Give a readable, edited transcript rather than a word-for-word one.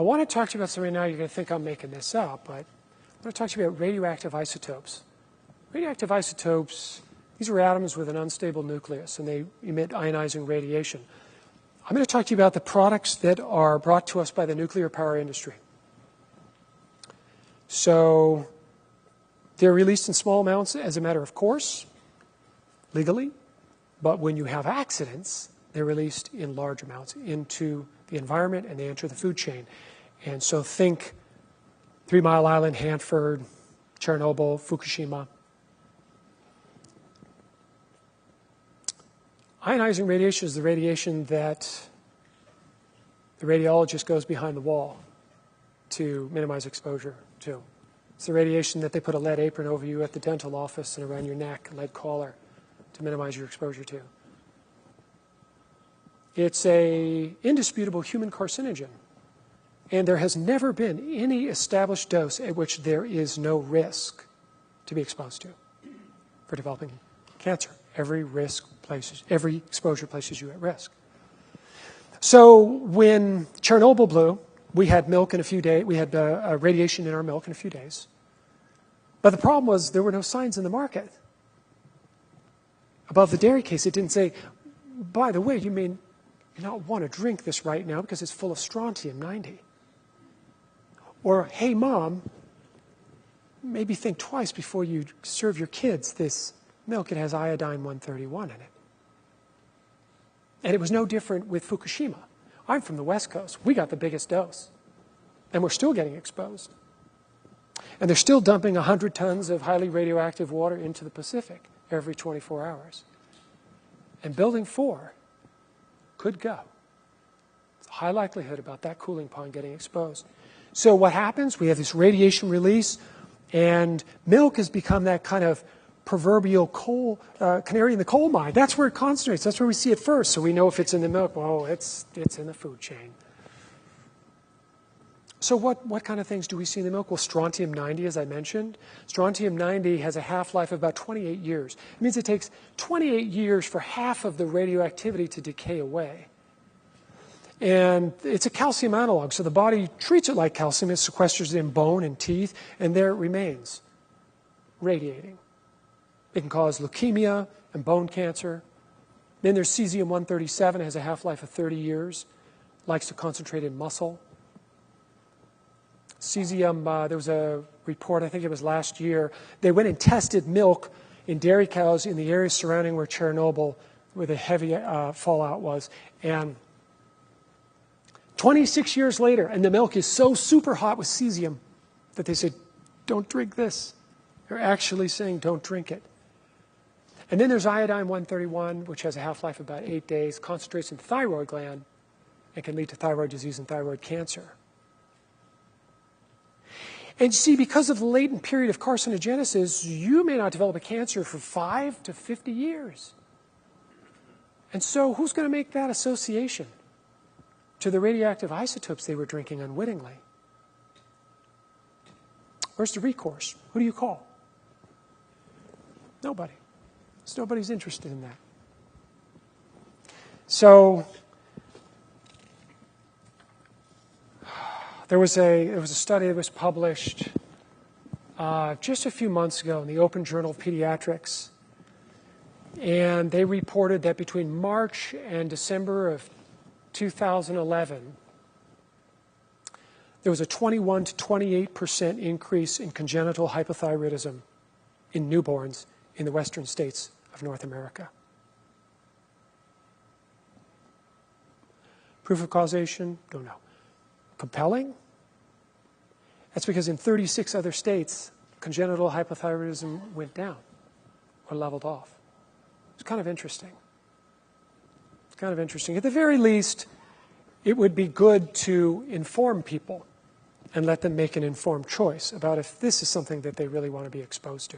I want to talk to you about something now. You're going to think I'm making this up, but I want to talk to you about radioactive isotopes. Radioactive isotopes, these are atoms with an unstable nucleus, and they emit ionizing radiation. I'm going to talk to you about the products that are brought to us by the nuclear power industry. So they're released in small amounts as a matter of course, legally, but when you have accidents, they're released in large amounts into the environment and they enter the food chain. And so think 3 Mile Island, Hanford, Chernobyl, Fukushima. Ionizing radiation is the radiation that the radiologist goes behind the wall to minimize exposure to. It's the radiation that they put a lead apron over you at the dental office and around your neck, a lead collar, to minimize your exposure to. It's an indisputable human carcinogen, and there has never been any established dose at which there is no risk to be exposed to for developing cancer. Every exposure places you at risk. So when Chernobyl blew, we had milk in a few days. We had radiation in our milk in a few days. But the problem was there were no signs in the market. Above the dairy case, it didn't say, by the way, you may not want to drink this right now because it's full of strontium-90. Or, hey, Mom, maybe think twice before you serve your kids this milk. It has iodine-131 in it. And it was no different with Fukushima. I'm from the West Coast. We got the biggest dose. And we're still getting exposed. And they're still dumping 100 tons of highly radioactive water into the Pacific every 24 hours. And Building 4 could go. It's a high likelihood about that cooling pond getting exposed. So what happens? We have this radiation release, and milk has become that kind of proverbial canary in the coal mine. That's where it concentrates. That's where we see it first. So we know if it's in the milk, well, it's in the food chain. So what kind of things do we see in the milk? Well, strontium-90, as I mentioned. Strontium-90 has a half-life of about 28 years. It means it takes 28 years for half of the radioactivity to decay away. And it's a calcium analog, so the body treats it like calcium. It sequesters it in bone and teeth, and there it remains, radiating. It can cause leukemia and bone cancer. Then there's cesium-137, has a half-life of 30 years, likes to concentrate in muscle. Cesium, there was a report, I think it was last year, they went and tested milk in dairy cows in the areas surrounding where Chernobyl, where the heavy fallout was. And 26 years later, and the milk is so super hot with cesium that they said, don't drink this. They're actually saying, don't drink it. And then there's iodine-131, which has a half-life of about 8 days, concentrates in the thyroid gland, and can lead to thyroid disease and thyroid cancer. And you see, because of the latent period of carcinogenesis, you may not develop a cancer for 5 to 50 years. And so who's going to make that association to the radioactive isotopes they were drinking unwittingly? Where's the recourse? Who do you call? Nobody. So nobody's interested in that. So there was a study that was published just a few months ago in the Open Journal of Pediatrics, and they reported that between March and December of 2011, there was a 21 to 28% increase in congenital hypothyroidism in newborns in the western states of North America. Proof of causation? Don't know. Compelling? That's because in 36 other states, congenital hypothyroidism went down or leveled off. It's kind of interesting. It's kind of interesting. At the very least, it would be good to inform people and let them make an informed choice about if this is something that they really want to be exposed to.